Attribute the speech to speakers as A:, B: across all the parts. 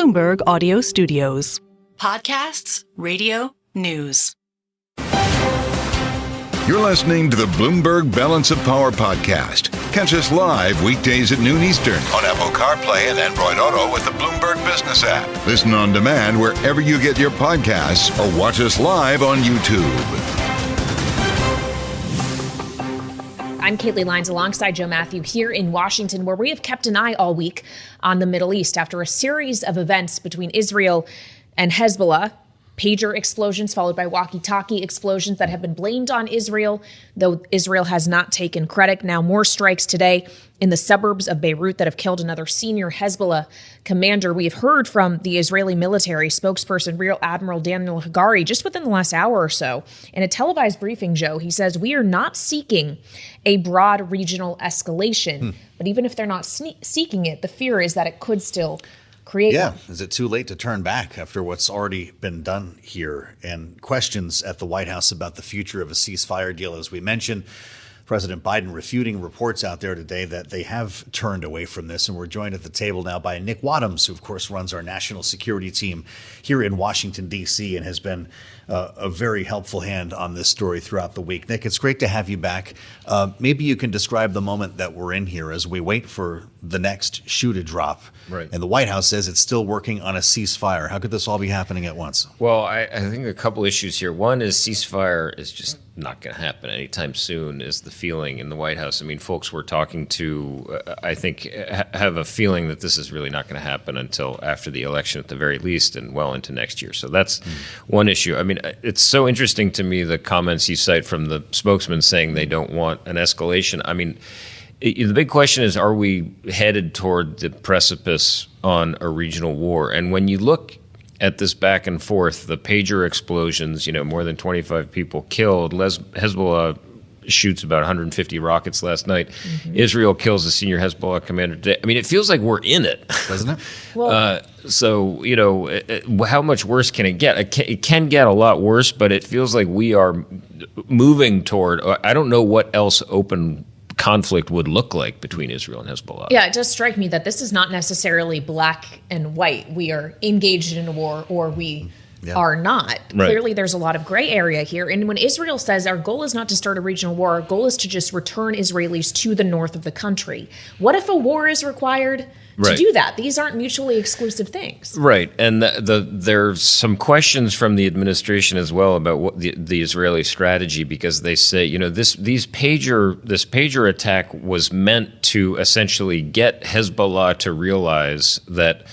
A: Bloomberg Audio Studios.
B: Podcasts, radio, news.
C: You're listening to the Bloomberg Balance of Power podcast. Catch us live weekdays at noon Eastern on Apple CarPlay and Android Auto with the Bloomberg Business app. Listen on demand wherever you get your podcasts or watch us live on YouTube.
D: I'm Kailey Leinz alongside Joe Mathieu here in Washington, where we have kept an eye all week on the Middle East after a series of events between Israel and Hezbollah. Pager explosions followed by walkie-talkie explosions that have been blamed on Israel, though Israel has not taken credit. Now more strikes today in the suburbs of Beirut that have killed another senior Hezbollah commander. We've heard from the Israeli military spokesperson, Rear Admiral Daniel Hagari, just within the last hour or so. In a televised briefing, Joe, he says, we are not seeking a broad regional escalation. But even if they're not seeking it, the fear is that it could still create one.
E: Is it too late to turn back after what's already been done here? And questions at the White House about the future of a ceasefire deal. As we mentioned, President Biden refuting reports out there today that they have turned away from this. And we're joined at the table now by Nick Wadhams, who, of course, runs our national security team here in Washington, D.C., and has been a very helpful hand on this story throughout the week. Nick, it's great to have you back. Maybe you can describe the moment that we're in here as we wait for the next shoe to drop.
F: Right.
E: And the White House says it's still working on a ceasefire. How could this all be happening at once?
F: Well, I think a couple issues here. One is ceasefire is just not going to happen anytime soon, is the feeling in the White House. I mean, folks we're talking to, I think, have a feeling that this is really not going to happen until after the election at the very least and well into next year. So that's one issue. I mean, it's so interesting to me, the comments you cite from the spokesman saying they don't want an escalation. I mean, the big question is, are we headed toward the precipice on a regional war? And when you look at this back and forth, the pager explosions, more than 25 people killed. Hezbollah shoots about 150 rockets last night. Mm-hmm. Israel kills a senior Hezbollah commander today. I mean, it feels like we're in it.
E: Doesn't it?
F: Well, how much worse can it get? It can get a lot worse, but it feels like we are moving toward, I don't know what else open conflict would look like between Israel and Hezbollah.
D: Yeah, it does strike me that this is not necessarily black and white. We are engaged in a war or we are not.
F: Right.
D: Clearly, there's a lot of gray area here. And when Israel says our goal is not to start a regional war, our goal is to just return Israelis to the north of the country. What if a war is required to do that? These aren't mutually exclusive things. Right.
F: And there's some questions from the administration as well about what the Israeli strategy, because they say, this pager attack was meant to essentially get Hezbollah to realize that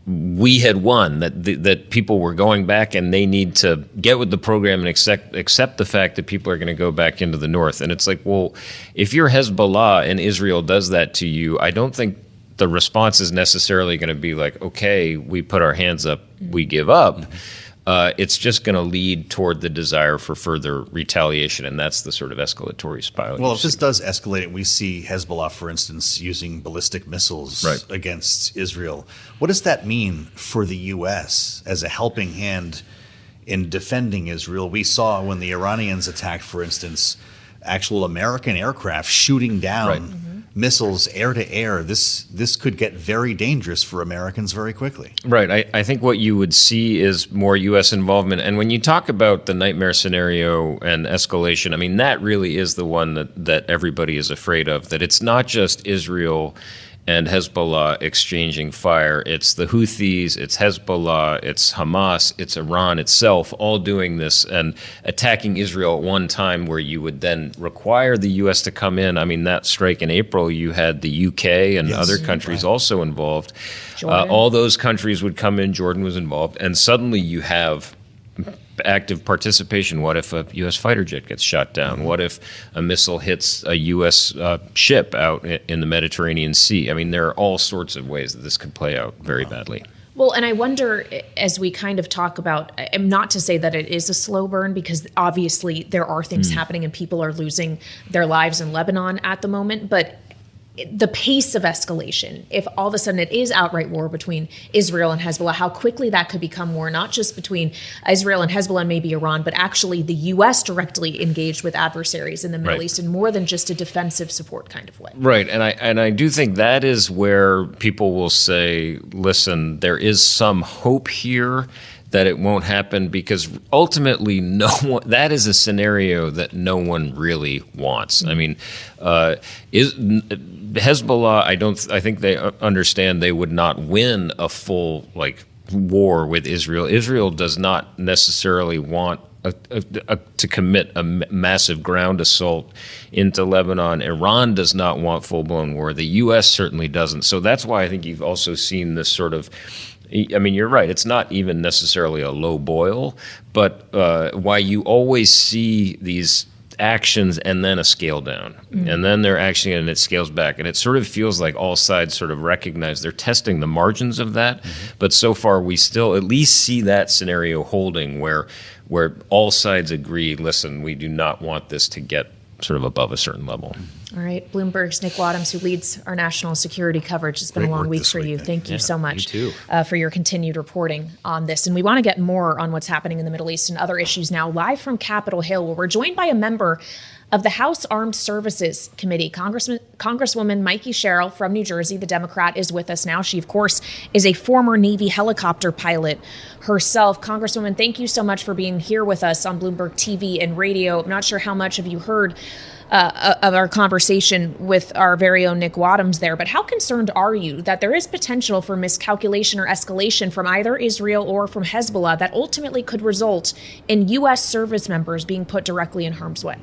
F: we had won, that people were going back and they need to get with the program and accept the fact that people are going to go back into the north. And it's like, well, if you're Hezbollah and Israel does that to you, I don't think the response is necessarily going to be like, okay, we put our hands up, we give up. It's just going to lead toward the desire for further retaliation, and that's the sort of escalatory spiral.
E: Well, if this does escalate, we see Hezbollah, for instance, using ballistic missiles against Israel. What does that mean for the U.S. as a helping hand in defending Israel? We saw when the Iranians attacked, for instance, actual American aircraft shooting down missiles air to air. This could get very dangerous for Americans very quickly.
F: Right. I think what you would see is more U.S. involvement. And when you talk about the nightmare scenario and escalation, I mean, that really is the one that everybody is afraid of, that it's not just Israel and Hezbollah exchanging fire. It's the Houthis, it's Hezbollah, it's Hamas, it's Iran itself, all doing this and attacking Israel at one time, where you would then require the U.S. to come in. I mean, that strike in April, you had the U.K. and other countries also involved. All those countries would come in, Jordan was involved, and suddenly you have active participation. What if a U.S. fighter jet gets shot down? What if a missile hits a U.S. ship out in the Mediterranean Sea? I mean, there are all sorts of ways that this could play out very badly.
D: Well, and I wonder, as we kind of talk about, not to say that it is a slow burn, because obviously there are things happening and people are losing their lives in Lebanon at the moment, but the pace of escalation, if all of a sudden it is outright war between Israel and Hezbollah, how quickly that could become war, not just between Israel and Hezbollah and maybe Iran, but actually the U.S. directly engaged with adversaries in the Middle East in more than just a defensive support kind of way.
F: Right. And I do think that is where people will say, listen, there is some hope here that it won't happen, because ultimately that is a scenario that no one really wants. I mean, Hezbollah, I think they understand they would not win a full war with Israel. Israel does not necessarily want to commit a massive ground assault into Lebanon. Iran does not want full-blown war. The U.S. certainly doesn't. So that's why I think you've also seen this sort of, I mean, you're right, it's not even necessarily a low boil, but why you always see these actions and then a scale down. And then they're acting and it scales back. And it sort of feels like all sides sort of recognize they're testing the margins of that. But so far, we still at least see that scenario holding where all sides agree, listen, we do not want this to get sort of above a certain level.
D: All right. Bloomberg's Nick Wadhams, who leads our national security coverage. It's been a long week for you. Thank you so much for your continued reporting on this. And we want to get more on what's happening in the Middle East and other issues now, live from Capitol Hill, where we're joined by a member of the House Armed Services Committee. Congresswoman Mikie Sherrill from New Jersey, the Democrat, is with us now. She, of course, is a former Navy helicopter pilot herself. Congresswoman, thank you so much for being here with us on Bloomberg TV and radio. I'm not sure how much of you heard of our conversation with our very own Nick Wadhams there, but how concerned are you that there is potential for miscalculation or escalation from either Israel or from Hezbollah that ultimately could result in U.S. service members being put directly in harm's way?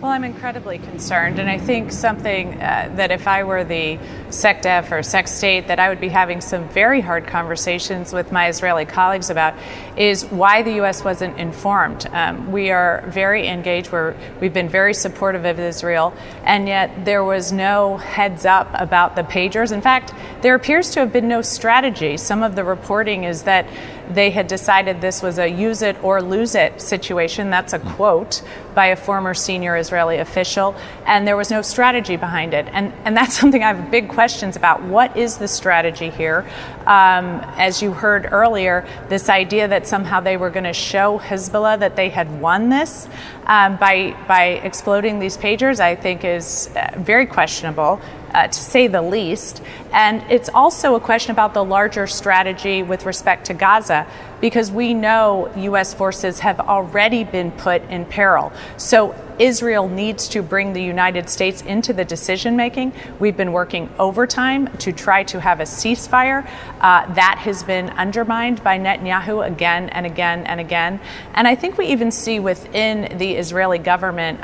G: Well, I'm incredibly concerned, and I think something that if I were the SecDef or SecState that I would be having some very hard conversations with my Israeli colleagues about is why the U.S. wasn't informed. We are very engaged. We've been very supportive of Israel, and yet there was no heads up about the pagers. In fact, there appears to have been no strategy. Some of the reporting is that they had decided this was a use it or lose it situation. That's a quote by a former senior Israeli official, and there was no strategy behind it. And that's something I have big questions about. What is the strategy here? As you heard earlier, this idea that somehow they were going to show Hezbollah that they had won this by exploding these pagers, I think is very questionable. To say the least. And it's also a question about the larger strategy with respect to Gaza, because we know U.S. forces have already been put in peril. So Israel needs to bring the United States into the decision making. We've been working overtime to try to have a ceasefire. That has been undermined by Netanyahu again and again and again. And I think we even see within the Israeli government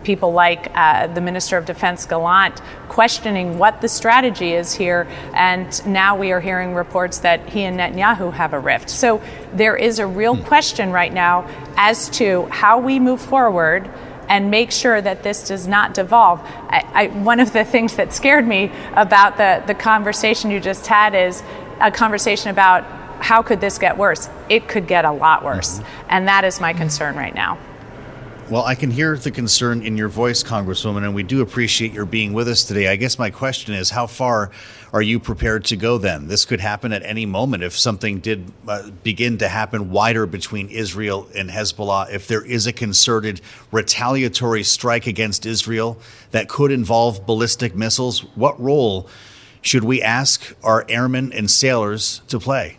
G: people like the Minister of Defense Gallant questioning what the strategy is here. And now we are hearing reports that he and Netanyahu have a rift. So there is a real question right now as to how we move forward and make sure that this does not devolve. One of the things that scared me about the conversation you just had is a conversation about how could this get worse? It could get a lot worse. And that is my concern right now.
E: Well, I can hear the concern in your voice, Congresswoman, and we do appreciate your being with us today. I guess my question is, how far are you prepared to go then? This could happen at any moment if something did begin to happen wider between Israel and Hezbollah. If there is a concerted retaliatory strike against Israel that could involve ballistic missiles, what role should we ask our airmen and sailors to play?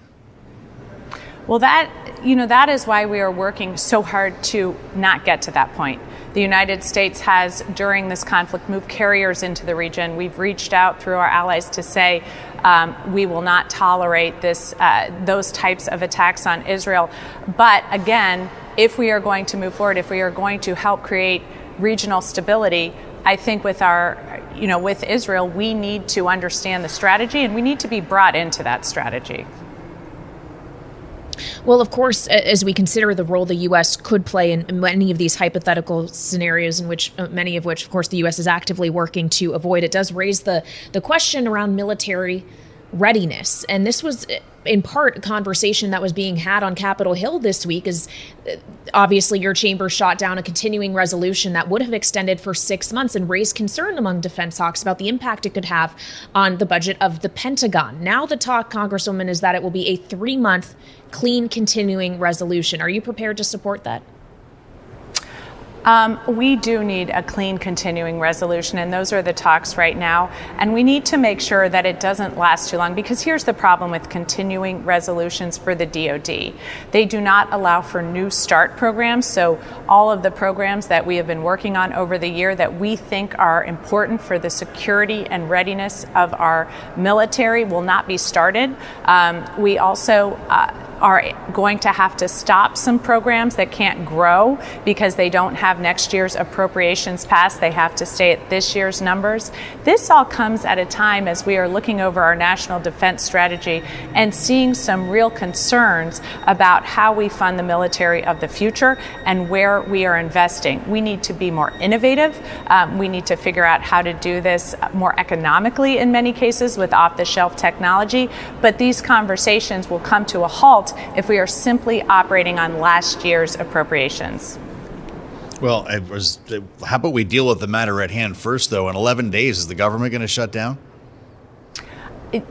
G: Well, that is why we are working so hard to not get to that point. The United States has, during this conflict, moved carriers into the region. We've reached out through our allies to say we will not tolerate those types of attacks on Israel. But again, if we are going to move forward, if we are going to help create regional stability, I think with Israel, we need to understand the strategy and we need to be brought into that strategy.
D: Well, of course, as we consider the role the U.S. could play in many of these hypothetical scenarios, in which many of which, of course, the U.S. is actively working to avoid, it does raise the question around military readiness. And this was in part a conversation that was being had on Capitol Hill this week, as obviously your chamber shot down a continuing resolution that would have extended for 6 months and raised concern among defense hawks about the impact it could have on the budget of the Pentagon. Now the talk, Congresswoman, is that it will be a 3-month clean continuing resolution. Are you prepared to support that?
G: We do need a clean continuing resolution, and those are the talks right now. And we need to make sure that it doesn't last too long, because here's the problem with continuing resolutions for the DoD. They do not allow for new start programs. So all of the programs that we have been working on over the year that we think are important for the security and readiness of our military will not be started. We also are going to have to stop some programs that can't grow because they don't have next year's appropriations passed. They have to stay at this year's numbers. This all comes at a time as we are looking over our national defense strategy and seeing some real concerns about how we fund the military of the future and where we are investing. We need to be more innovative. We need to figure out how to do this more economically in many cases with off-the-shelf technology. But these conversations will come to a halt if we are simply operating on last year's appropriations.
E: Well, how about we deal with the matter at hand first, though? In 11 days, is the government going to shut down?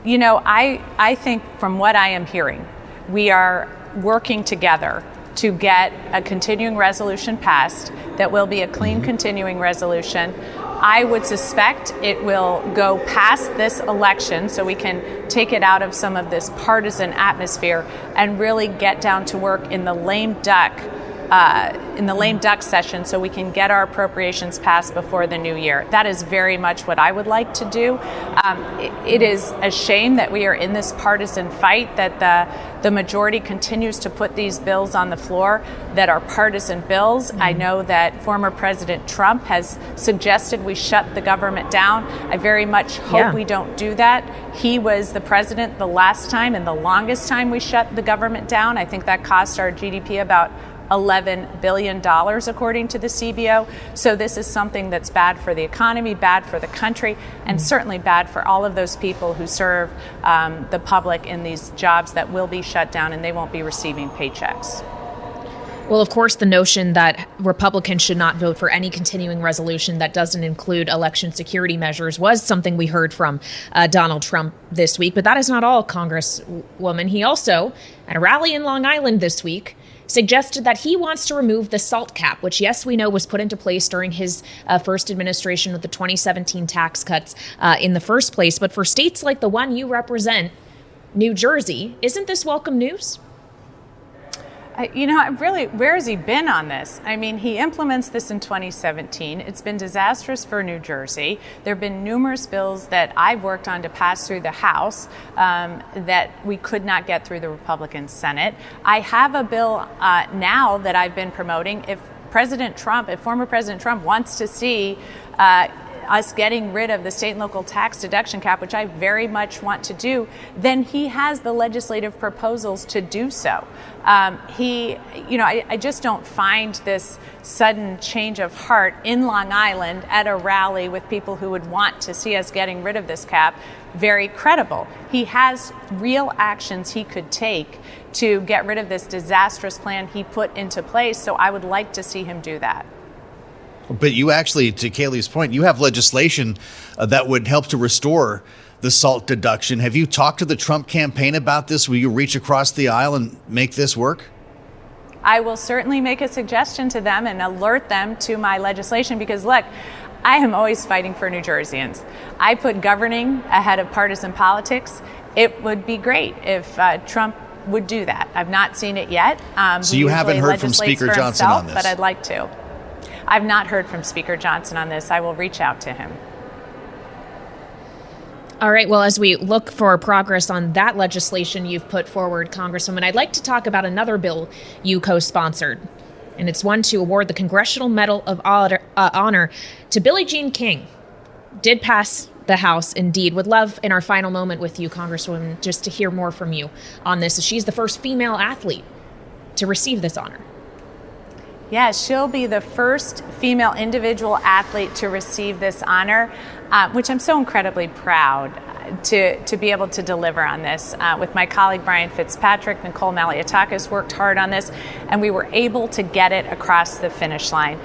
G: You know, I think from what I am hearing, we are working together to get a continuing resolution passed that will be a clean continuing resolution. I would suspect it will go past this election so we can take it out of some of this partisan atmosphere and really get down to work in the lame duck session so we can get our appropriations passed before the new year. That is very much what I would like to do. It is a shame that we are in this partisan fight, that the majority continues to put these bills on the floor that are partisan bills. I know that former President Trump has suggested we shut the government down. I very much hope we don't do that. He was the president the last time and the longest time we shut the government down. I think that cost our GDP about $11 billion, according to the CBO. So this is something that's bad for the economy, bad for the country, and certainly bad for all of those people who serve the public in these jobs that will be shut down and they won't be receiving paychecks.
D: Well, of course, the notion that Republicans should not vote for any continuing resolution that doesn't include election security measures was something we heard from Donald Trump this week. But that is not all, Congresswoman. He also, at a rally in Long Island this week, suggested that he wants to remove the SALT cap, which, yes, we know was put into place during his first administration with the 2017 tax cuts in the first place. But for states like the one you represent, New Jersey, isn't this welcome news?
G: Where has he been on this? I mean, he implements this in 2017. It's been disastrous for New Jersey. There have been numerous bills that I've worked on to pass through the House that we could not get through the Republican Senate. I have a bill now that I've been promoting. If former President Trump wants to see us getting rid of the state and local tax deduction cap, which I very much want to do, then he has the legislative proposals to do so. I just don't find this sudden change of heart in Long Island at a rally with people who would want to see us getting rid of this cap very credible. He has real actions he could take to get rid of this disastrous plan he put into place, so I would like to see him do that.
E: But you actually, to Kailey's point, you have legislation that would help to restore the SALT deduction. Have you talked to the Trump campaign about this? Will you reach across the aisle and make this work?
G: I will certainly make a suggestion to them and alert them to my legislation because, look, I am always fighting for New Jerseyans. I put governing ahead of partisan politics. It would be great if Trump would do that. I've not seen it yet.
E: So you haven't heard from Speaker Johnson on this?
G: But I'd like to. I've not heard from Speaker Johnson on this. I will reach out to him.
D: All right. Well, as we look for progress on that legislation you've put forward, Congresswoman, I'd like to talk about another bill you co-sponsored. And it's one to award the Congressional Medal of Honor to Billie Jean King. Did pass the House, indeed. Would love, in our final moment with you, Congresswoman, just to hear more from you on this. She's the first female athlete to receive this honor.
G: Yeah, she'll be the first female individual athlete to receive this honor, which I'm so incredibly proud. to be able to deliver on this. With my colleague Brian Fitzpatrick, Nicole Maliotakis worked hard on this, and we were able to get it across the finish line.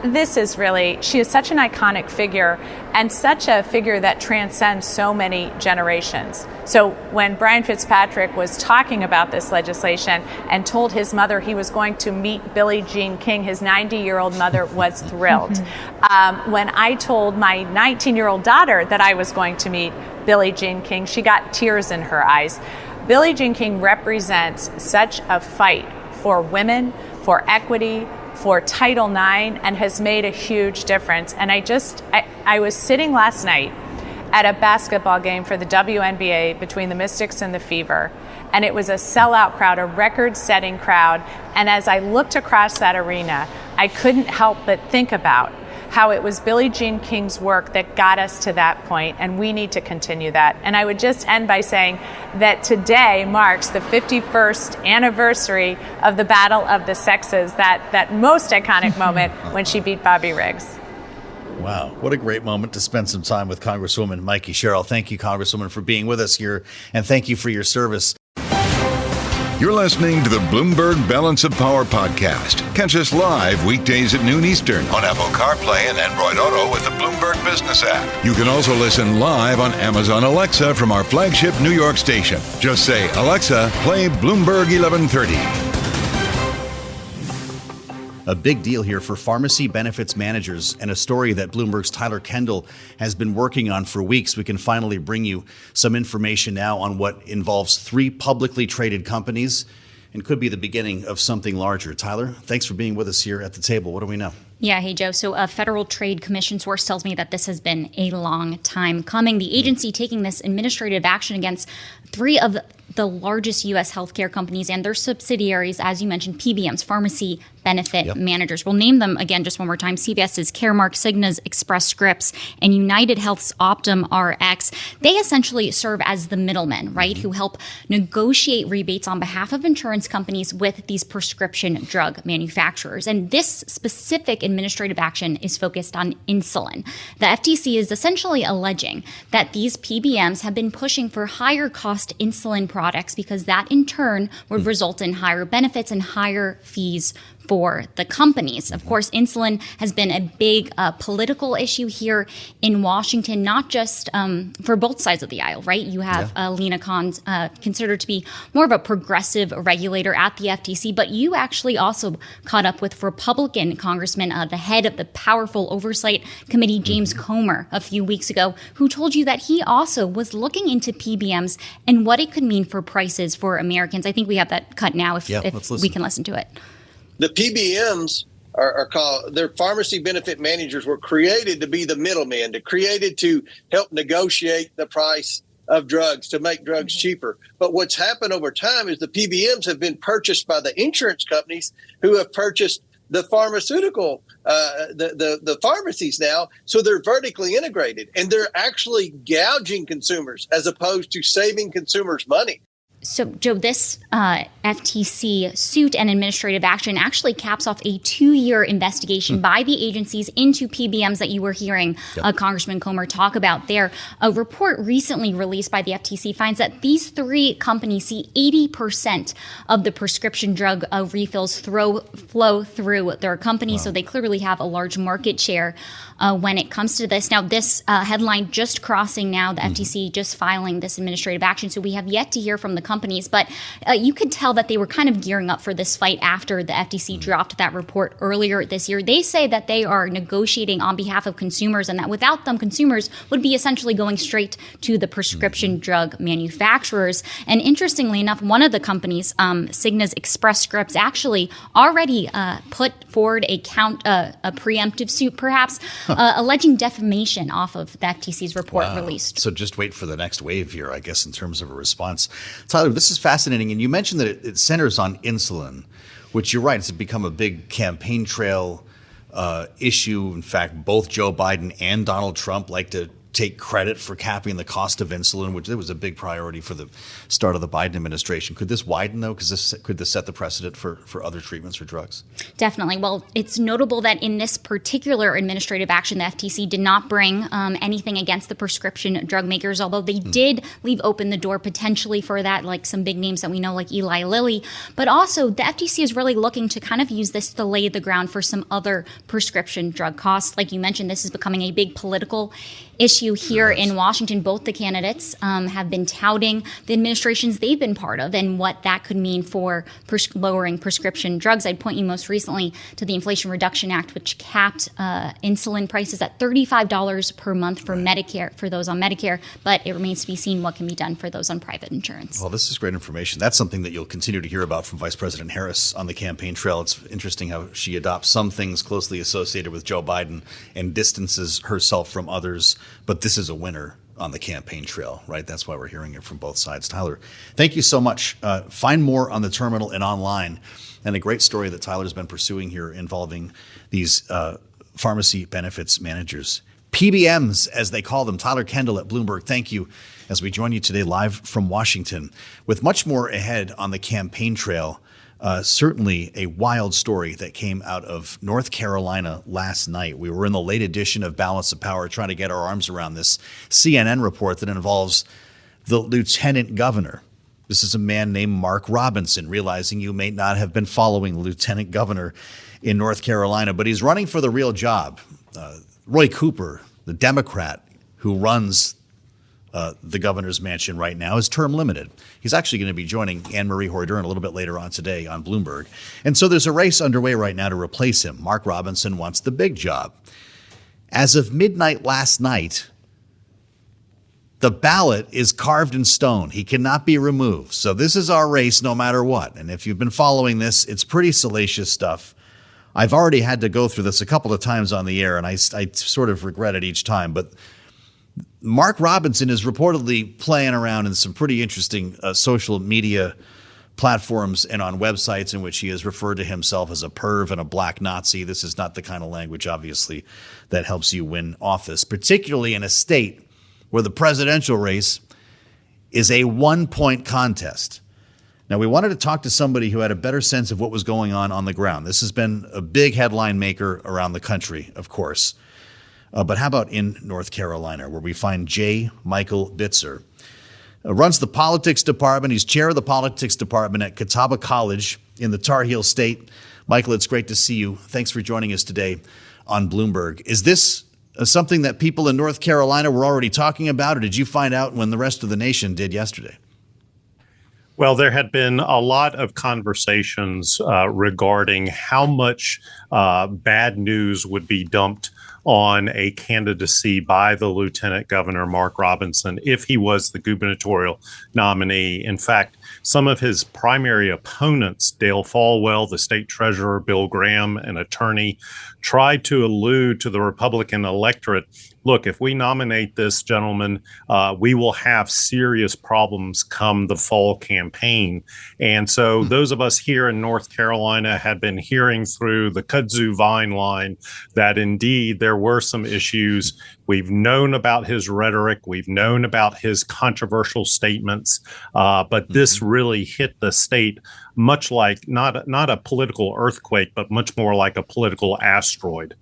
G: She is such an iconic figure, and such a figure that transcends so many generations. So when Brian Fitzpatrick was talking about this legislation and told his mother he was going to meet Billie Jean King, his 90-year-old mother was thrilled. When I told my 19-year-old daughter that I was going to meet Billie Jean King, she got tears in her eyes. Billie Jean King represents such a fight for women, for equity, for Title IX, and has made a huge difference. And I was sitting last night at a basketball game for the WNBA between the Mystics and the Fever, and it was a sellout crowd, a record-setting crowd. And as I looked across that arena, I couldn't help but think about how it was Billie Jean King's work that got us to that point, and we need to continue that. And I would just end by saying that today marks the 51st anniversary of the Battle of the Sexes, that most iconic moment when she beat Bobby Riggs.
E: Wow, what a great moment to spend some time with Congresswoman Mikie Sherrill. Thank you, Congresswoman, for being with us here, and thank you for your service.
C: You're listening to the Bloomberg Balance of Power podcast. Catch us live weekdays at noon Eastern on Apple CarPlay and Android Auto with the Bloomberg Business app. You can also listen live on Amazon Alexa from our flagship New York station. Just say, Alexa, play Bloomberg 1130.
E: A big deal here for pharmacy benefits managers, and a story that Bloomberg's Tyler Kendall has been working on for weeks. We can finally bring you some information now on what involves 3 publicly traded companies and could be the beginning of something larger. Tyler, thanks for being with us here at the table. What do we know?
H: Yeah, hey, Joe. So a Federal Trade Commission source tells me that this has been a long time coming. The agency taking this administrative action against 3 of the largest U.S. healthcare companies and their subsidiaries, as you mentioned, PBMs, pharmacy benefit managers. We'll name them again just one more time. CVS's Caremark, Cigna's Express Scripts, and UnitedHealth's Optum RX. They essentially serve as the middlemen, right, who help negotiate rebates on behalf of insurance companies with these prescription drug manufacturers. And this specific administrative action is focused on insulin. The FTC is essentially alleging that these PBMs have been pushing for higher cost insulin products because that in turn would result in higher benefits and higher fees for the companies. Of course, insulin has been a big political issue here in Washington, not just for both sides of the aisle, right? You have Lena Khan, considered to be more of a progressive regulator at the FTC, but you actually also caught up with Republican Congressman, the head of the powerful Oversight Committee, James Comer, a few weeks ago, who told you that he also was looking into PBMs and what it could mean for prices for Americans. I think we have that cut now if we can listen to it.
I: The PBMs are called, their pharmacy benefit managers were created to be the middlemen, created to help negotiate the price of drugs, to make drugs cheaper. But what's happened over time is the PBMs have been purchased by the insurance companies who have purchased the pharmaceutical, the pharmacies now. So they're vertically integrated, and they're actually gouging consumers as opposed to saving consumers money.
H: So, Joe, this FTC suit and administrative action actually caps off a 2-year investigation by the agencies into PBMs that you were hearing Congressman Comer talk about there. A report recently released by the FTC finds that these 3 companies see 80% of the prescription drug refills flow through their companies. So they clearly have a large market share when it comes to this. Now, this headline just crossing now, the FTC just filing this administrative action. So we have yet to hear from the companies, but you could tell that they were kind of gearing up for this fight after the FTC dropped that report earlier this year. They say that they are negotiating on behalf of consumers, and that without them, consumers would be essentially going straight to the prescription drug manufacturers. And interestingly enough, one of the companies, Cigna's Express Scripts, actually already put forward a preemptive suit, perhaps, alleging defamation off of the FTC's report released.
E: So just wait for the next wave here, I guess, in terms of a response. Tyler, this is fascinating. And you mentioned that it centers on insulin, which you're right, it's become a big campaign trail issue. In fact, both Joe Biden and Donald Trump like to take credit for capping the cost of insulin, which was a big priority for the start of the Biden administration. Could this widen, though? Could this set the precedent for other treatments or drugs?
H: Definitely. Well, it's notable that in this particular administrative action, the FTC did not bring anything against the prescription drug makers, although they did leave open the door potentially for that, like some big names that we know, like Eli Lilly. But also, the FTC is really looking to kind of use this to lay the ground for some other prescription drug costs. Like you mentioned, this is becoming a big political issue here in Washington. Both the candidates have been touting the administrations they've been part of and what that could mean for lowering prescription drugs. I'd point you most recently to the Inflation Reduction Act, which capped insulin prices at $35 per month for Medicare, for those on Medicare, but it remains to be seen what can be done for those on private insurance.
E: Well, this is great information. That's something that you'll continue to hear about from Vice President Harris on the campaign trail. It's interesting how she adopts some things closely associated with Joe Biden and distances herself from others. But this is a winner on the campaign trail, right? That's why we're hearing it from both sides. Tyler, thank you so much. Find more on the terminal and online. And a great story that Tyler's been pursuing here involving these pharmacy benefits managers. PBMs, as they call them. Tyler Kendall at Bloomberg, thank you as we join you today live from Washington. With much more ahead on the campaign trail, certainly a wild story that came out of North Carolina last night. We were in the late edition of Balance of Power trying to get our arms around this CNN report that involves the lieutenant governor. This is a man named Mark Robinson, realizing you may not have been following the lieutenant governor in North Carolina, but he's running for the real job. Roy Cooper, the Democrat who runs the governor's mansion right now, is term limited. He's actually going to be joining Anne Marie Hoyrdern a little bit later on today on Bloomberg. And so there's a race underway right now to replace him. Mark Robinson wants the big job. As of midnight last night, the ballot is carved in stone. He cannot be removed. So this is our race no matter what. And if you've been following this, it's pretty salacious stuff. I've already had to go through this a couple of times on the air, and I sort of regret it each time. But Mark Robinson is reportedly playing around in some pretty interesting social media platforms and on websites in which he has referred to himself as a perv and a black Nazi. This is not the kind of language, obviously, that helps you win office, particularly in a state where the presidential race is a one-point contest. Now, we wanted to talk to somebody who had a better sense of what was going on the ground. This has been a big headline maker around the country, of course. But how about in North Carolina, where we find J. Michael Bitzer, runs the politics department. He's chair of the politics department at Catawba College in the Tar Heel State. Michael, it's great to see you. Thanks for joining us today on Bloomberg. Is this something that people in North Carolina were already talking about, or did you find out when the rest of the nation did yesterday?
J: Well, there had been a lot of conversations regarding how much bad news would be dumped on a candidacy by the Lieutenant Governor Mark Robinson if he was the gubernatorial nominee. In fact, some of his primary opponents, Dale Folwell, the state treasurer, Bill Graham, an attorney, tried to allude to the Republican electorate. Look, if we nominate this gentleman, we will have serious problems come the fall campaign. And so those of us here in North Carolina had been hearing through the kudzu vine line that indeed there were some issues. We've known about his rhetoric. We've known about his controversial statements. But this really hit the state much like not a political earthquake, but much more like a political asteroid.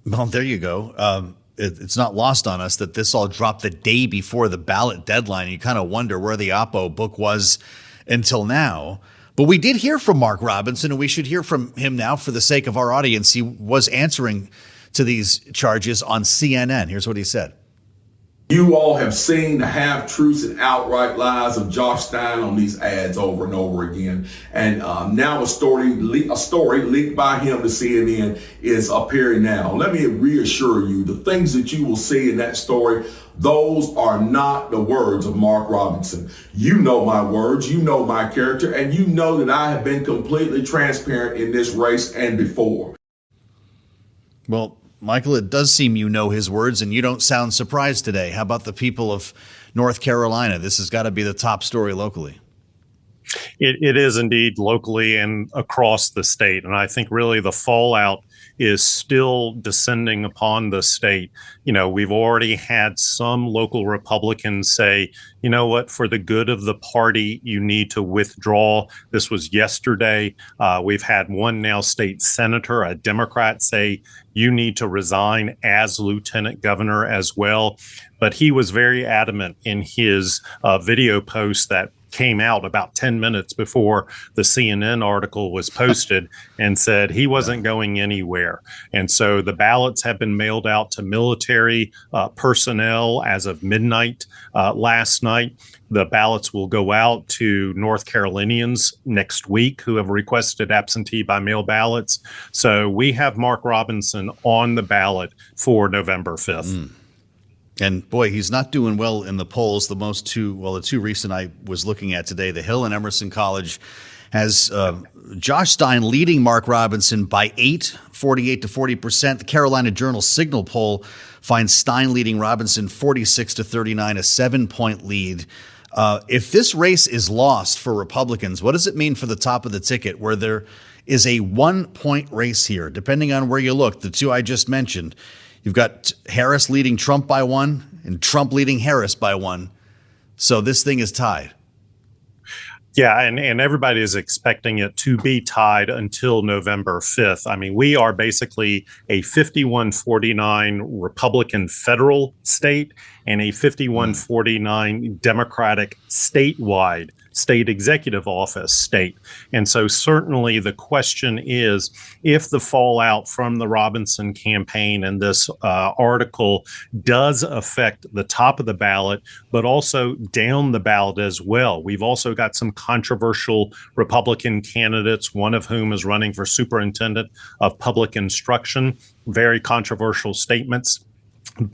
E: Well, there you go. It's not lost on us that this all dropped the day before the ballot deadline. You kind of wonder where the Oppo book was until now. But we did hear from Mark Robinson, and we should hear from him now for the sake of our audience. He was answering to these charges on CNN. Here's what he said.
K: You all have seen the half-truths and outright lies of Josh Stein on these ads over and over again. And now a story leaked by him to CNN is appearing now. Let me reassure you, the things that you will see in that story, those are not the words of Mark Robinson. You know my words, you know my character, and you know that I have been completely transparent in this race and before.
E: Well, Michael, it does seem you know his words, and you don't sound surprised today. How about the people of North Carolina? This has got to be the top story locally.
J: It is indeed locally and across the state. And I think really the fallout is still descending upon the state. We've already had some local Republicans say, you know what, for the good of the party, you need to withdraw. This was yesterday. We've had one now state senator, a Democrat, say, you need to resign as lieutenant governor as well. But he was very adamant in his video post that came out about 10 minutes before the CNN article was posted and said he wasn't going anywhere. And so the ballots have been mailed out to military personnel as of midnight last night. The ballots will go out to North Carolinians next week who have requested absentee by mail ballots. So we have Mark Robinson on the ballot for November 5th.
E: And boy, he's not doing well in the polls. The two recent I was looking at today, the Hill and Emerson College has Josh Stein leading Mark Robinson by 48 to 40%. The Carolina Journal Signal poll finds Stein leading Robinson 46 to 39, a 7-point lead. If this race is lost for Republicans, what does it mean for the top of the ticket where there is a 1-point race here, depending on where you look? The two I just mentioned. You've got Harris leading Trump by 1 and Trump leading Harris by 1. So this thing is tied.
J: Yeah, and everybody is expecting it to be tied until November 5th. I mean, we are basically a 51-49 Republican federal state and a 51-49 Democratic statewide state executive office state. And so certainly the question is, if the fallout from the Robinson campaign and this article does affect the top of the ballot, but also down the ballot as well. We've also got some controversial Republican candidates, one of whom is running for superintendent of public instruction. Very controversial statements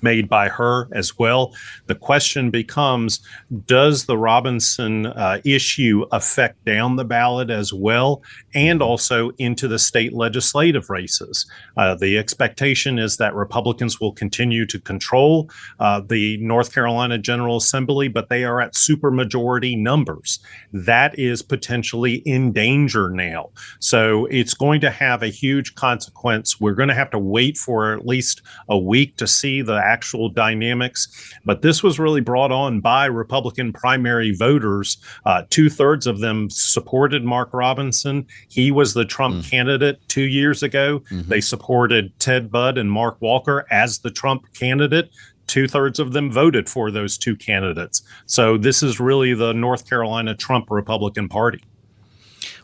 J: made by her as well. The question becomes, does the Robinson issue affect down the ballot as well, and also into the state legislative races? The expectation is that Republicans will continue to control the North Carolina General Assembly, but they are at supermajority numbers. That is potentially in danger now. So it's going to have a huge consequence. We're going to have to wait for at least a week to see the actual dynamics. But this was really brought on by Republican primary voters. 2/3 of them supported Mark Robinson. He was the Trump candidate 2 years ago. They supported Ted Budd and Mark Walker as the Trump candidate. 2/3 of them voted for those two candidates. So this is really the North Carolina Trump Republican Party.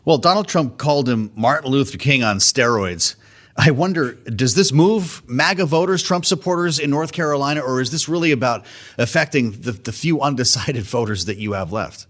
E: Well, Donald Trump called him Martin Luther King on steroids. I wonder, does this move MAGA voters, Trump supporters in North Carolina, or is this really about affecting the few undecided voters that you have left?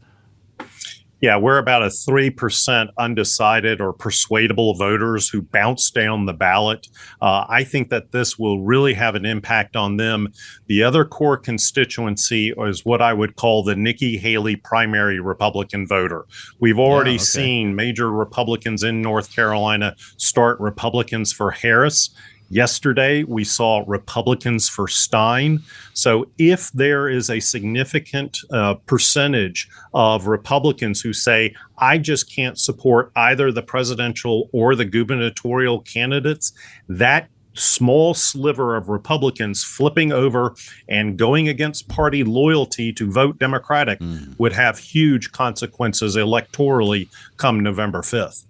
J: Yeah, we're about a 3% undecided or persuadable voters who bounce down the ballot. I think that this will really have an impact on them. The other core constituency is what I would call the Nikki Haley primary Republican voter. We've already seen major Republicans in North Carolina start Republicans for Harris. Yesterday, we saw Republicans for Stein. So if there is a significant percentage of Republicans who say, I just can't support either the presidential or the gubernatorial candidates, that small sliver of Republicans flipping over and going against party loyalty to vote Democratic would have huge consequences electorally come November 5th.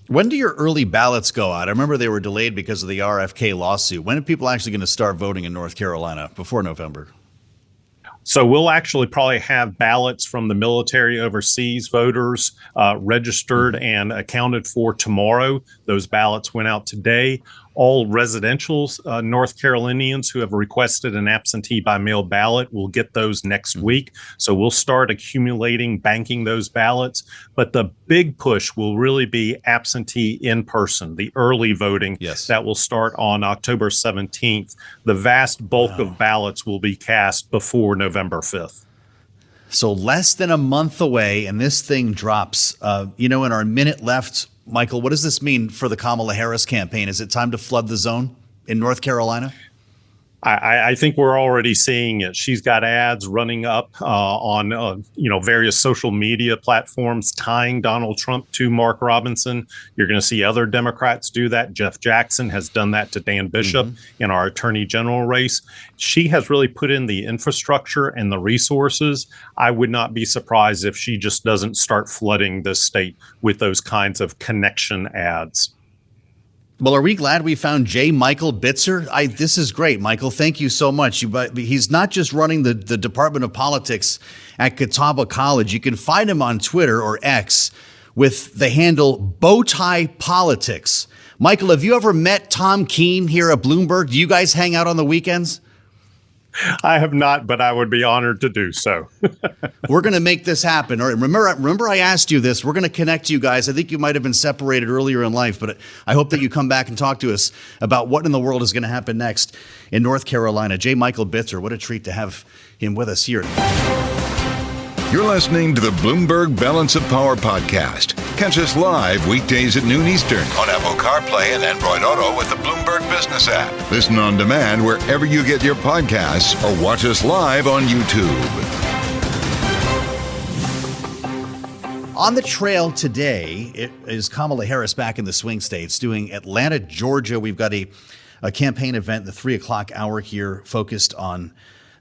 E: When do your early ballots go out? I remember they were delayed because of the RFK lawsuit. When are people actually going to start voting in North Carolina before November?
J: So we'll actually probably have ballots from the military overseas voters registered and accounted for tomorrow. Those ballots went out today. All residential North Carolinians who have requested an absentee by mail ballot will get those next week. So we'll start accumulating, banking those ballots. But the big push will really be absentee in person, the early voting that will start on October 17th. The vast bulk of ballots will be cast before November 5th.
E: So less than a month away, and this thing drops. In our minute left, Michael, what does this mean for the Kamala Harris campaign? Is it time to flood the zone in North Carolina?
J: I think we're already seeing it. She's got ads running up on various social media platforms tying Donald Trump to Mark Robinson. You're going to see other Democrats do that. Jeff Jackson has done that to Dan Bishop in our attorney general race. She has really put in the infrastructure and the resources. I would not be surprised if she just doesn't start flooding this state with those kinds of connection ads.
E: Well, are we glad we found J. Michael Bitzer? This is great, Michael. Thank you so much. He's not just running the Department of Politics at Catawba College. You can find him on Twitter or X with the handle Bowtie Politics. Michael, have you ever met Tom Keene here at Bloomberg? Do you guys hang out on the weekends?
J: I have not, but I would be honored to do so.
E: We're going to make this happen. All right, remember I asked you this. We're going to connect you guys. I think you might have been separated earlier in life, but I hope that you come back and talk to us about what in the world is going to happen next in North Carolina. J. Michael Bitzer, what a treat to have him with us here.
C: You're listening to the Bloomberg Balance of Power podcast. Catch us live weekdays at noon Eastern on Apple CarPlay and Android Auto with the Bloomberg Business app. Listen on demand wherever you get your podcasts or watch us live on YouTube.
E: On the trail today, it is Kamala Harris back in the swing states doing Atlanta, Georgia. We've got a campaign event in the 3 o'clock hour here focused on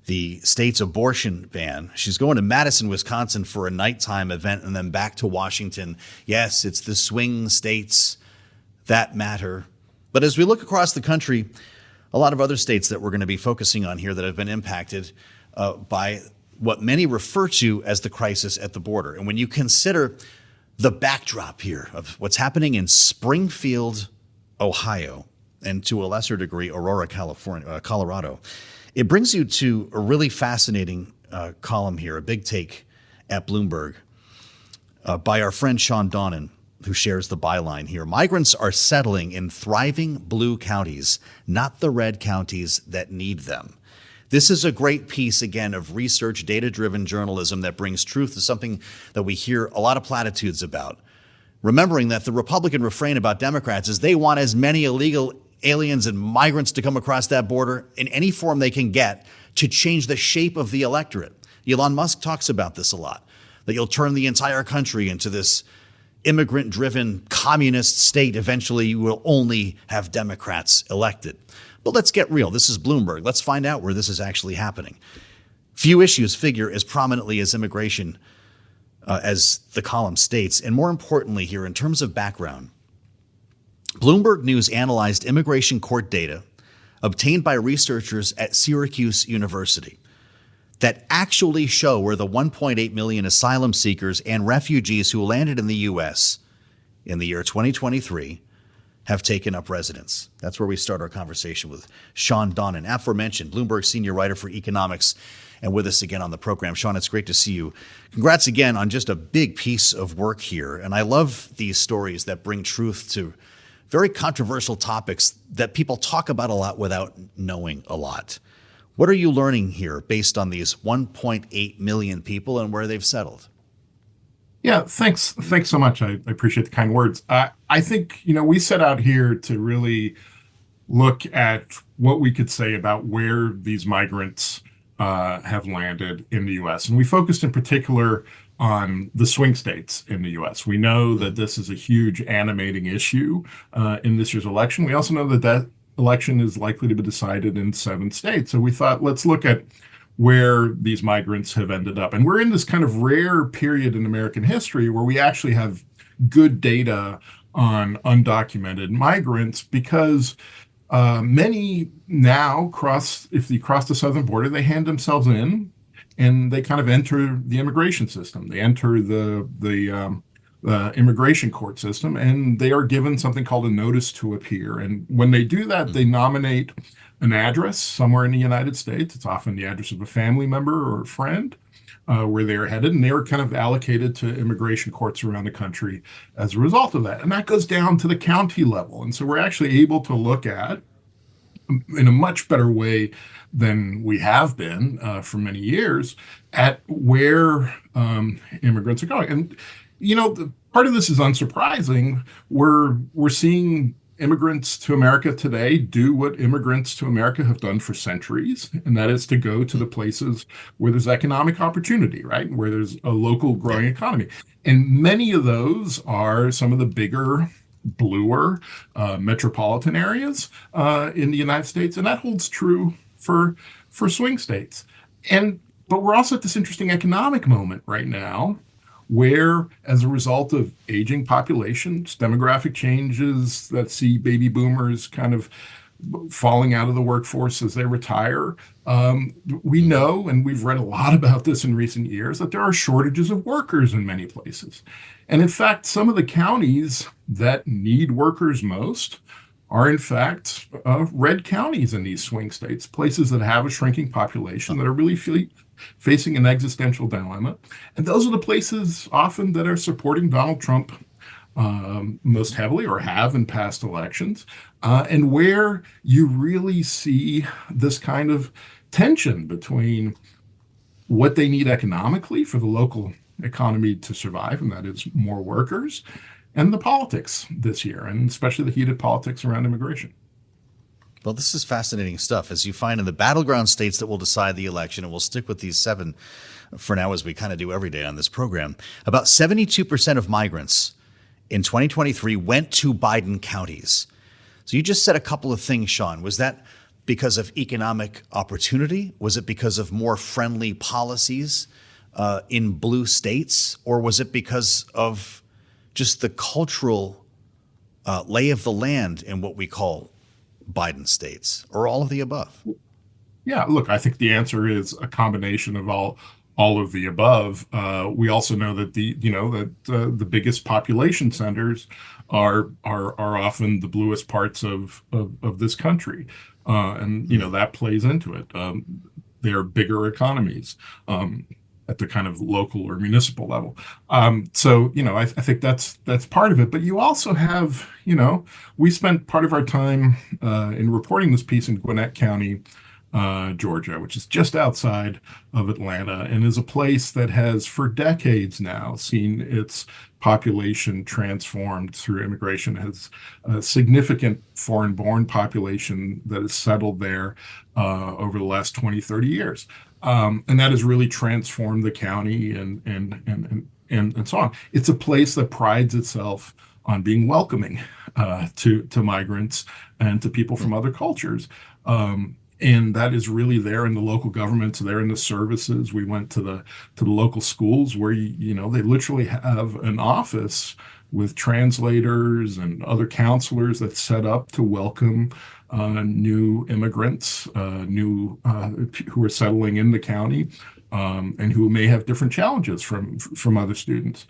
E: the state's abortion ban. She's going to Madison, Wisconsin for a nighttime event and then back to Washington. Yes, it's the swing states that matter. But as we look across the country, a lot of other states that we're going to be focusing on here that have been impacted by what many refer to as the crisis at the border. And when you consider the backdrop here of what's happening in Springfield, Ohio, and to a lesser degree, Aurora, Colorado, it brings you to a really fascinating column here, a big take at Bloomberg by our friend Shawn Donnan, who shares the byline here. Migrants are settling in thriving blue counties, not the red counties that need them. This is a great piece, again, of research, data-driven journalism that brings truth to something that we hear a lot of platitudes about. Remembering that the Republican refrain about Democrats is they want as many illegal aliens and migrants to come across that border in any form they can get to change the shape of the electorate. Elon Musk talks about this a lot, that you'll turn the entire country into this immigrant-driven communist state. Eventually, you will only have Democrats elected. But let's get real. This is Bloomberg. Let's find out where this is actually happening. Few issues figure as prominently as immigration as the column states. And more importantly here, in terms of background, Bloomberg News analyzed immigration court data obtained by researchers at Syracuse University that actually show where the 1.8 million asylum seekers and refugees who landed in the U.S. in the year 2023 have taken up residence. That's where we start our conversation with Shawn Donnan, aforementioned Bloomberg senior writer for economics, and with us again on the program. Shawn, it's great to see you. Congrats again on just a big piece of work here. And I love these stories that bring truth to very controversial topics that people talk about a lot without knowing a lot. What are you learning here based on these 1.8 million people and where they've settled?
L: Yeah, thanks so much. I appreciate the kind words. I think, we set out here to really look at what we could say about where these migrants have landed in the U.S. And we focused in particular on the swing states in the U.S. We know that this is a huge animating issue in this year's election. We also know that election is likely to be decided in 7 states. So we thought, let's look at where these migrants have ended up. And we're in this kind of rare period in American history where we actually have good data on undocumented migrants because many now if you cross the southern border, they hand themselves in and they kind of enter the immigration system. They enter the immigration court system, and they are given something called a notice to appear. And when they do that, they nominate an address somewhere in the United States. It's often the address of a family member or a friend where they're headed, and they're kind of allocated to immigration courts around the country as a result of that. And that goes down to the county level. And so we're actually able to look at, in a much better way than we have been for many years, at where immigrants are going. And, part of this is unsurprising. We're seeing immigrants to America today do what immigrants to America have done for centuries, and that is to go to the places where there's economic opportunity, right? Where there's a local growing economy. And many of those are some of the bigger, bluer metropolitan areas in the United States. And that holds true for swing states. But we're also at this interesting economic moment right now where, as a result of aging populations, demographic changes that see baby boomers kind of falling out of the workforce as they retire, we know, and we've read a lot about this in recent years, that there are shortages of workers in many places. And in fact, some of the counties that need workers most are in fact red counties in these swing states, places that have a shrinking population that are really facing an existential dilemma. And those are the places often that are supporting Donald Trump most heavily, or have in past elections, and where you really see this kind of tension between what they need economically for the local economy to survive, and that is more workers, and the politics this year, and especially the heated politics around immigration.
E: Well, this is fascinating stuff, as you find in the battleground states that will decide the election, and we'll stick with these 7 for now, as we kind of do every day on this program. About 72% of migrants in 2023 went to Biden counties. So you just said a couple of things, Shawn. Was that because of economic opportunity? Was it because of more friendly policies in blue states? Or was it because of just the cultural lay of the land in what we call Biden states, or all of the above?
L: Yeah, look, I think the answer is a combination of all of the above. We also know that the biggest population centers are often the bluest parts of this country, and that plays into it. They're bigger economies at the kind of local or municipal level. So I think that's part of it. But you also have, we spent part of our time in reporting this piece in Gwinnett County, Georgia, which is just outside of Atlanta, and is a place that has for decades now seen its population transformed through immigration, has a significant foreign-born population that has settled there over the last 20, 30 years. And that has really transformed the county and so on. It's a place that prides itself on being welcoming to migrants and to people from other cultures. And that is really there in the local governments, there in the services. We went to the local schools where they literally have an office with translators and other counselors that's set up to welcome new immigrants, who are settling in the county, and who may have different challenges from other students.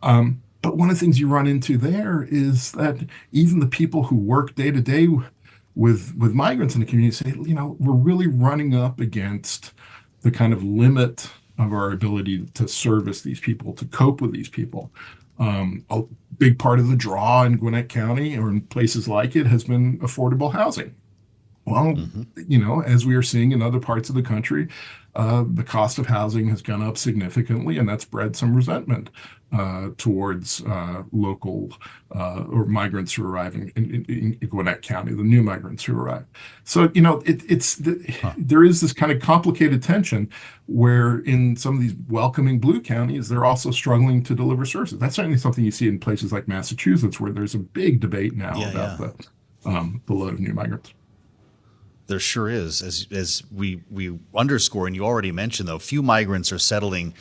L: But one of the things you run into there is that even the people who work day to day with migrants in the community say, we're really running up against the kind of limit of our ability to service these people, to cope with these people. A big part of the draw in Gwinnett County or in places like it has been affordable housing. Well, as we are seeing in other parts of the country, the cost of housing has gone up significantly, and that's bred some resentment towards local or migrants who are arriving in Gwinnett County, the new migrants who arrive. So, there is this kind of complicated tension where in some of these welcoming blue counties, they're also struggling to deliver services. That's certainly something you see in places like Massachusetts, where there's a big debate now about the load of new migrants.
E: There sure is, as we underscore, and you already mentioned, though, few migrants are settling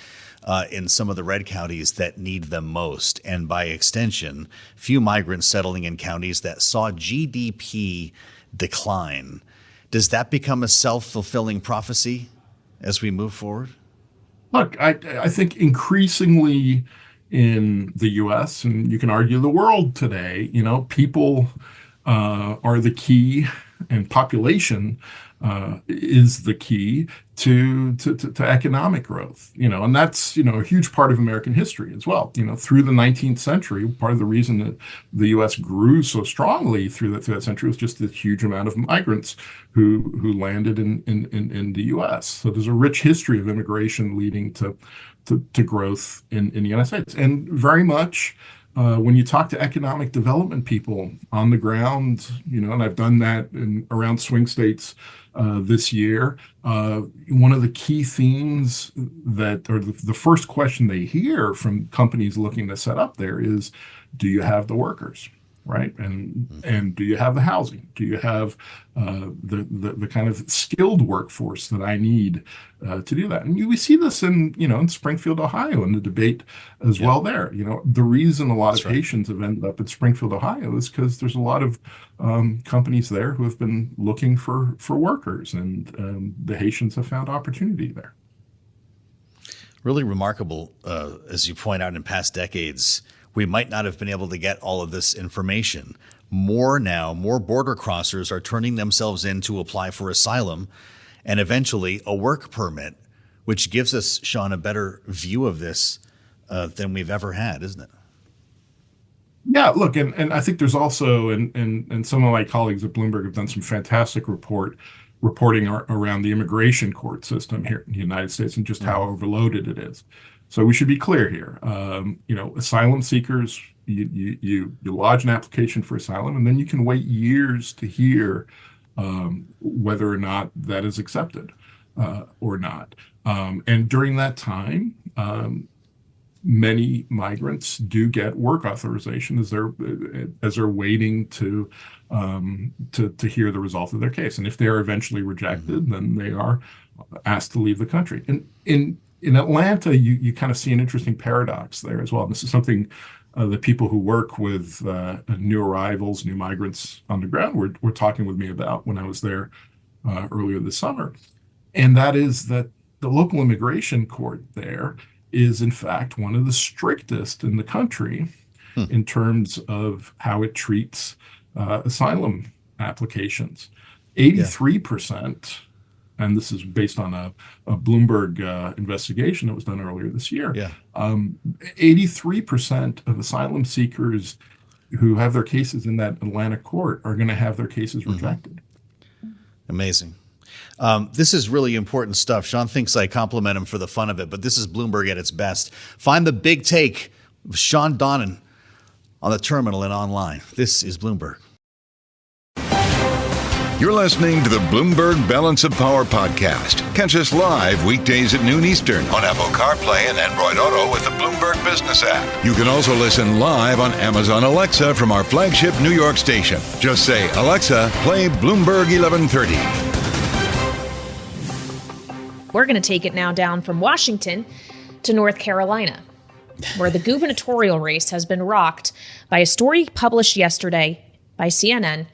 E: in some of the red counties that need them most. And by extension, few migrants settling in counties that saw GDP decline. Does that become a self-fulfilling prophecy as we move forward?
L: Look, I think increasingly in the U.S., and you can argue the world today, people are the key, and population is the key to economic growth, and that's, a huge part of American history as well. Through the 19th century, part of the reason that the U.S. grew so strongly through that century was just the huge amount of migrants who landed in the U.S. So there's a rich history of immigration leading to growth in the United States, and very much When you talk to economic development people on the ground, and I've done that around swing states this year, one of the key themes or the first question they hear from companies looking to set up there is, do you have the workers? Right. And do you have the housing? Do you have the kind of skilled workforce that I need to do that? And we see this in Springfield, Ohio, in the debate as well there. The reason a lot of Haitians have ended up in Springfield, Ohio is because there's a lot of companies there who have been looking for workers, and the Haitians have found opportunity there.
E: Really remarkable, as you point out, in past decades, we might not have been able to get all of this information. More border crossers are turning themselves in to apply for asylum and eventually a work permit, which gives us, Shawn, a better view of this than we've ever had, isn't it?
L: Yeah, look, and I think there's also, and some of my colleagues at Bloomberg have done some fantastic reporting around the immigration court system here in the United States and just how overloaded it is. So we should be clear here. Asylum seekers, you lodge an application for asylum, and then you can wait years to hear whether or not that is accepted or not. And during that time, many migrants do get work authorization as they're waiting to hear the result of their case. And if they are eventually rejected, then they are asked to leave the country. And in Atlanta, you kind of see an interesting paradox there as well. And this is something the people who work with new arrivals, new migrants on the ground were talking with me about when I was there earlier this summer. And that is that the local immigration court there is, in fact, one of the strictest in the country in terms of how it treats asylum applications. 83%. And this is based on a Bloomberg investigation that was done earlier this year. 83% of asylum seekers who have their cases in that Atlanta court are going to have their cases rejected.
E: Amazing. This is really important stuff. Shawn thinks I compliment him for the fun of it, but this is Bloomberg at its best. Find the big take of Shawn Donnan on the terminal and online. This is Bloomberg.
C: You're listening to the Bloomberg Balance of Power podcast. Catch us live weekdays at noon Eastern on Apple CarPlay and Android Auto with the Bloomberg Business app. You can also listen live on Amazon Alexa from our flagship New York station. Just say, Alexa, play Bloomberg 1130.
D: We're going to take it now down from Washington to North Carolina, where the gubernatorial race has been rocked by a story published yesterday by CNN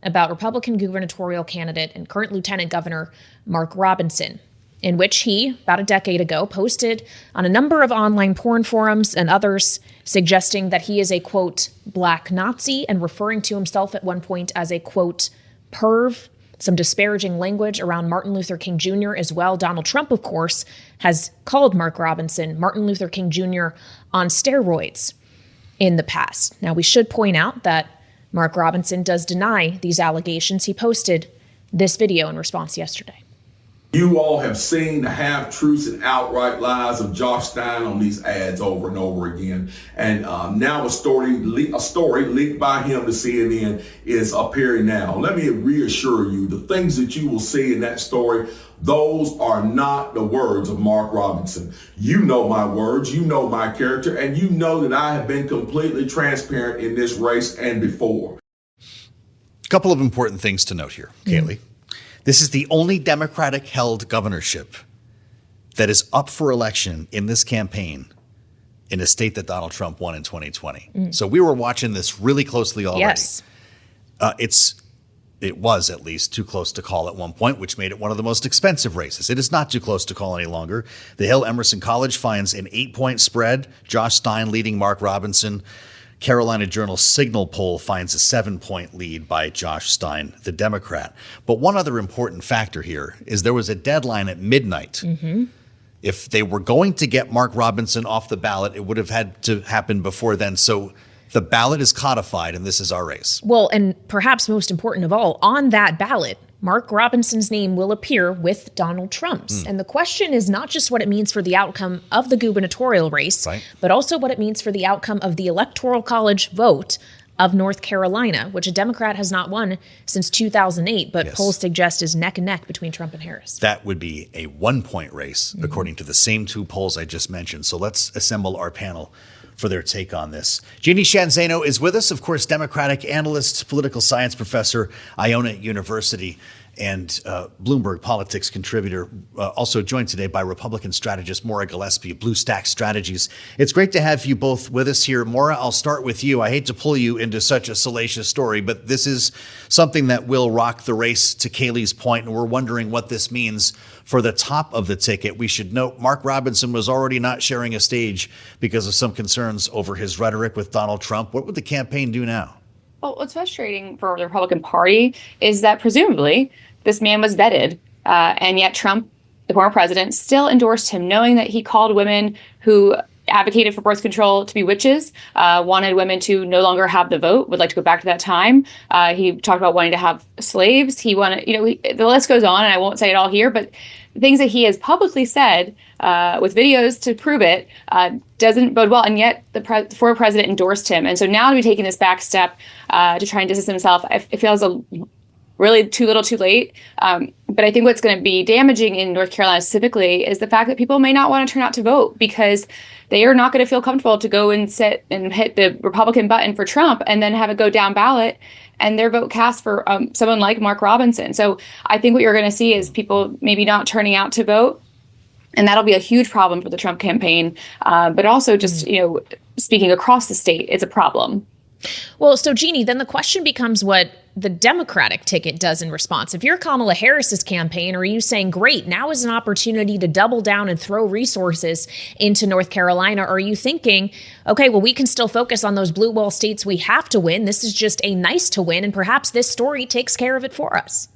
D: about Republican gubernatorial candidate and current Lieutenant Governor Mark Robinson, in which he, about a decade ago, posted on a number of online porn forums and others suggesting that he is a, quote, black Nazi, and referring to himself at one point as a, quote, perv, some disparaging language around Martin Luther King Jr. as well. Donald Trump, of course, has called Mark Robinson Martin Luther King Jr. on steroids in the past. Now, we should point out that Mark Robinson does deny these allegations. He posted this video in response yesterday.
K: You all have seen the half-truths and outright lies of Josh Stein on these ads over and over again. And now a story leaked by him to CNN is appearing now. Let me reassure you, the things that you will see in that story, those are not the words of Mark Robinson. You know my words, you know my character, and you know that I have been completely transparent in this race and before.
E: A couple of important things to note here, Kailey. This is the only Democratic-held governorship that is up for election in this campaign in a state that Donald Trump won in 2020. So we were watching this really closely already.
D: Yes.
E: It was at least too close to call at one point, which made it one of the most expensive races. It is not too close to call any longer. The Hill Emerson College finds an 8-point spread. Josh Stein leading Mark Robinson. Carolina Journal Signal poll finds a 7-point lead by Josh Stein, the Democrat. But one other important factor here is there was a deadline at midnight. If they were going to get Mark Robinson off the ballot, it would have had to happen before then. So the ballot is codified, and this is our race.
D: Well, and perhaps most important of all, on that ballot Mark Robinson's name will appear with Donald Trump's. And the question is not just what it means for the outcome of the gubernatorial race, but also what it means for the outcome of the Electoral College vote of North Carolina, which a Democrat has not won since 2008, but polls suggest is neck and neck between Trump and Harris.
E: That would be a 1-point race, according to the same 2 polls I just mentioned. So let's assemble our panel for their take on this. Jeanne Zaino is with us, of course, Democratic analyst, political science professor, Iona University, and Bloomberg politics contributor, also joined today by Republican strategist Maura Gillespie, Bluestack Strategies. It's great to have you both with us here. Maura, I'll start with you. I hate to pull you into such a salacious story, but this is something that will rock the race, to Kailey's point, and we're wondering what this means for the top of the ticket. We should note Mark Robinson was already not sharing a stage because of some concerns over his rhetoric with Donald Trump. What would the campaign do now?
M: Well, what's frustrating for the Republican Party is that presumably this man was vetted, and yet Trump, the former president, still endorsed him, knowing that he called women who advocated for birth control to be witches, wanted women to no longer have the vote, would like to go back to that time. He talked about wanting to have slaves. He wanted, the list goes on, and I won't say it all here, but the things that he has publicly said with videos to prove it doesn't bode well. And yet the former president endorsed him. And so now to be taking this back step to try and distance himself, it feels really too little too late. But I think what's going to be damaging in North Carolina specifically is the fact that people may not want to turn out to vote because they are not going to feel comfortable to go and sit and hit the Republican button for Trump and then have it go down ballot and their vote cast for someone like Mark Robinson. So I think what you're going to see is people maybe not turning out to vote. And that'll be a huge problem for the Trump campaign. But also just, speaking across the state, it's a problem.
D: Well, so Jeanne, then the question becomes what the Democratic ticket does in response. If you're Kamala Harris's campaign, are you saying, great, now is an opportunity to double down and throw resources into North Carolina? Or are you thinking, okay, well, we can still focus on those blue wall states we have to win. This is just a nice to win. And perhaps this story takes care of it for us.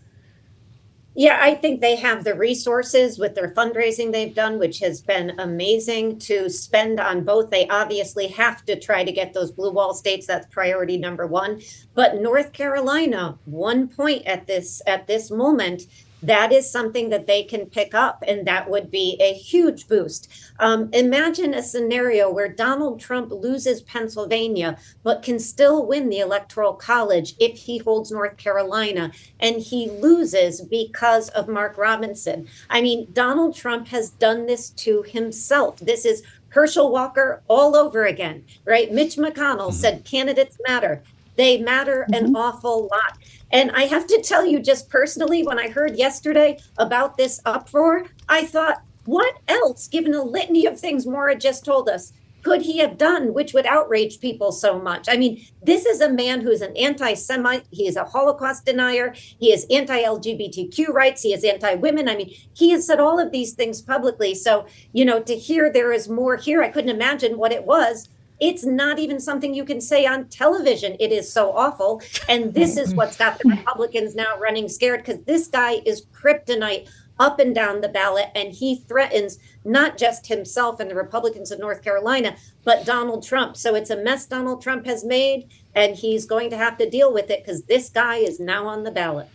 N: Yeah, I think they have the resources with their fundraising they've done, which has been amazing to spend on both. They obviously have to try to get those blue wall states. That's priority number one. But North Carolina, 1 point at this moment, that is something that they can pick up, and that would be a huge boost. Imagine a scenario where Donald Trump loses Pennsylvania, but can still win the Electoral College if he holds North Carolina, and he loses because of Mark Robinson. I mean, Donald Trump has done this to himself. This is Herschel Walker all over again, right? Mitch McConnell said candidates matter. They matter an awful lot. And I have to tell you, just personally, when I heard yesterday about this uproar, I thought, what else, given a litany of things Maura just told us, could he have done which would outrage people so much? I mean, this is a man who is an anti-Semite. He is a Holocaust denier. He is anti-LGBTQ rights. He is anti-women. I mean, he has said all of these things publicly. So, to hear there is more here, I couldn't imagine what it was. It's not even something you can say on television. It is so awful. And this is what's got the Republicans now running scared, because this guy is kryptonite up and down the ballot. And he threatens not just himself and the Republicans of North Carolina, but Donald Trump. So it's a mess Donald Trump has made, and he's going to have to deal with it because this guy is now on the ballot.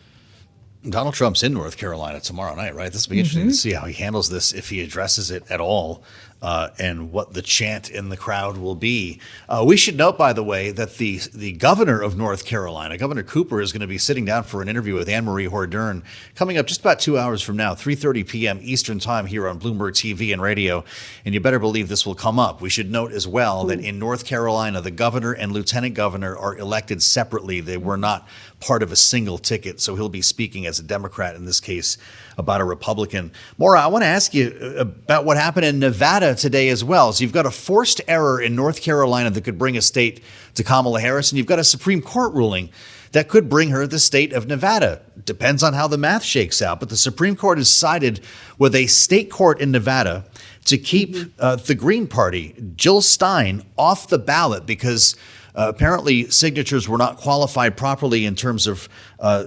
E: Donald Trump's in North Carolina tomorrow night, right? This will be interesting to see how he handles this, if he addresses it at all, and what the chant in the crowd will be. We should note, by the way, that the governor of North Carolina, Governor Cooper, is going to be sitting down for an interview with Anne-Marie Hordern coming up just about 2 hours from now, 3:30 p.m. Eastern time here on Bloomberg TV and radio. And you better believe this will come up. We should note as well that in North Carolina, the governor and lieutenant governor are elected separately. They were not part of a single ticket. So he'll be speaking as a Democrat in this case about a Republican. Maura, I want to ask you about what happened in Nevada today as well. So you've got a forced error in North Carolina that could bring a state to Kamala Harris, and you've got a Supreme Court ruling that could bring her the state of Nevada. Depends on how the math shakes out. But the Supreme Court has sided with a state court in Nevada to keep the Green Party, Jill Stein, off the ballot because apparently signatures were not qualified properly in terms of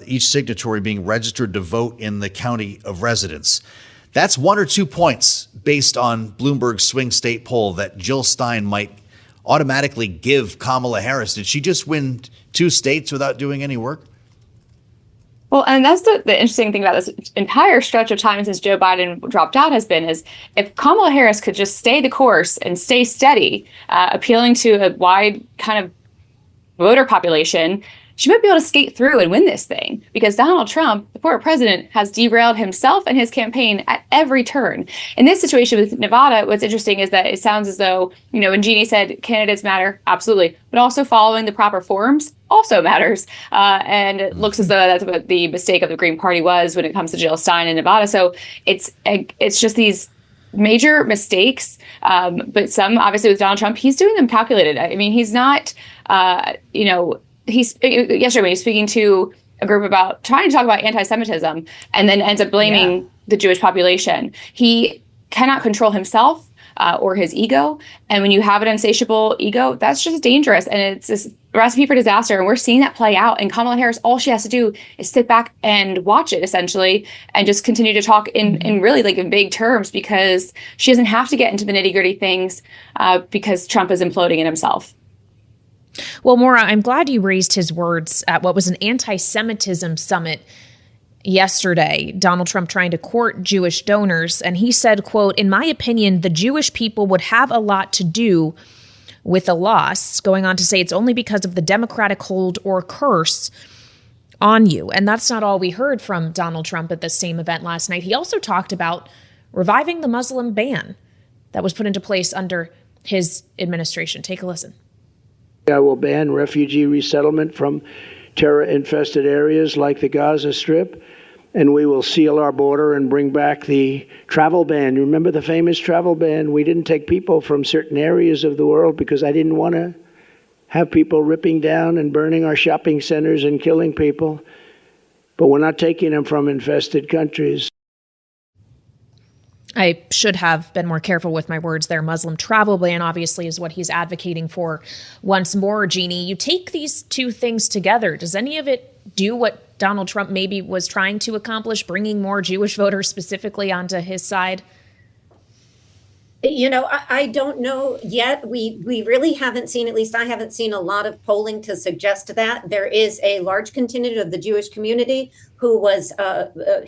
E: each signatory being registered to vote in the county of residence. That's 1 or 2 points based on Bloomberg's swing state poll that Jill Stein might automatically give Kamala Harris. Did she just win 2 states without doing any work?
M: Well, and that's the interesting thing about this entire stretch of time since Joe Biden dropped out has been is if Kamala Harris could just stay the course and stay steady, appealing to a wide kind of voter population, she might be able to skate through and win this thing, because Donald Trump, the former president, has derailed himself and his campaign at every turn. In this situation with Nevada, what's interesting is that it sounds as though, when Jeanne said candidates matter, absolutely, but also following the proper forms also matters. And it looks as though that's what the mistake of the Green Party was when it comes to Jill Stein in Nevada. So it's just these major mistakes, but some, obviously with Donald Trump, he's doing them calculated. I mean, he's not, yesterday when he was speaking to a group about trying to talk about anti-Semitism and then ends up blaming the Jewish population. He cannot control himself or his ego. And when you have an insatiable ego, that's just dangerous. And it's this recipe for disaster. And we're seeing that play out. And Kamala Harris, all she has to do is sit back and watch it, essentially, and just continue to talk in really in big terms, because she doesn't have to get into the nitty-gritty things because Trump is imploding in himself.
D: Well, Maura, I'm glad you raised his words at what was an anti-Semitism summit yesterday. Donald Trump trying to court Jewish donors. And he said, quote, "In my opinion, the Jewish people would have a lot to do with the loss," going on to say it's only because of the Democratic hold or curse on you. And that's not all we heard from Donald Trump at the same event last night. He also talked about reviving the Muslim ban that was put into place under his administration. Take a listen.
O: I will ban refugee resettlement from terror-infested areas like the Gaza Strip, and we will seal our border and bring back the travel ban. Remember the famous travel ban? We didn't take people from certain areas of the world because I didn't want to have people ripping down and burning our shopping centers and killing people. But we're not taking them from infested countries.
D: I should have been more careful with my words there. Muslim travel ban, obviously, is what he's advocating for once more. Jeanne, you take these two things together. Does any of it do what Donald Trump maybe was trying to accomplish, bringing more Jewish voters specifically onto his side?
N: I don't know yet. We really haven't seen, at least I haven't seen a lot of polling to suggest that. There is a large contingent of the Jewish community who was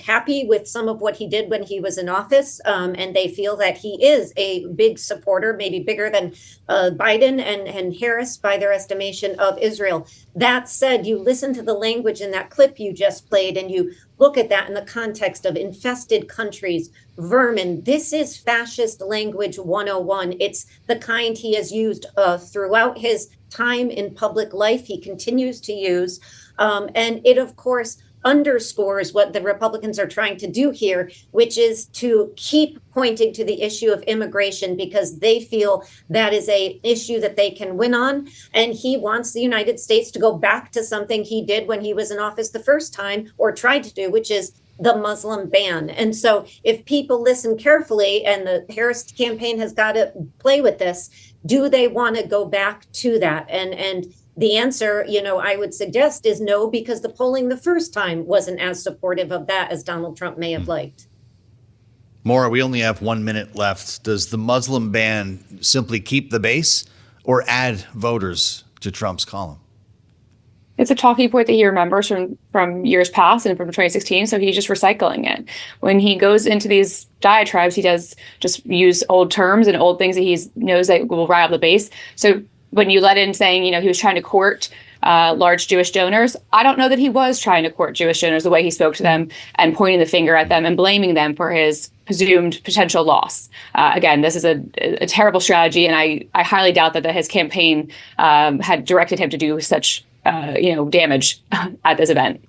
N: happy with some of what he did when he was in office. And they feel that he is a big supporter, maybe bigger than Biden and Harris by their estimation, of Israel. That said, you listen to the language in that clip you just played, and you look at that in the context of infested countries, vermin. This is fascist language 101. It's the kind he has used throughout his time in public life. He continues to use. And it, of course, underscores what the Republicans are trying to do here, which is to keep pointing to the issue of immigration, because they feel that is an issue that they can win on. And he wants the United States to go back to something he did when he was in office the first time, or tried to do, which is the Muslim ban. And so if people listen carefully, and the Harris campaign has got to play with this, do they want to go back to that? And the answer, I would suggest is no, because the polling the first time wasn't as supportive of that as Donald Trump may have liked.
E: Maura, we only have 1 minute left. Does the Muslim ban simply keep the base or add voters to Trump's column?
M: It's a talking point that he remembers from years past and from 2016, so he's just recycling it. When he goes into these diatribes, he does just use old terms and old things that he knows that will rile the base. So when you let in saying, he was trying to court large Jewish donors, I don't know that he was trying to court Jewish donors the way he spoke to them and pointing the finger at them and blaming them for his presumed potential loss. Again, this is a terrible strategy, and I highly doubt that his campaign had directed him to do such damage at this event.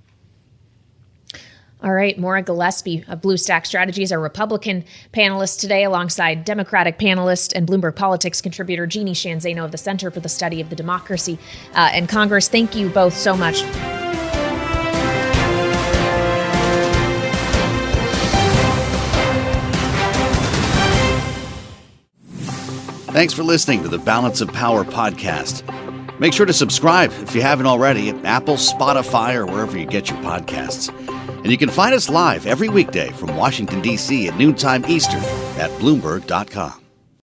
D: All right, Maura Gillespie of Bluestack Strategies, our Republican panelist today, alongside Democratic panelist and Bloomberg Politics contributor Jeanne Zaino of the Center for the Study of the Democracy and Congress. Thank you both so much.
E: Thanks for listening to the Balance of Power podcast. Make sure to subscribe if you haven't already at Apple, Spotify, or wherever you get your podcasts. And you can find us live every weekday from Washington, D.C. at noontime Eastern at Bloomberg.com.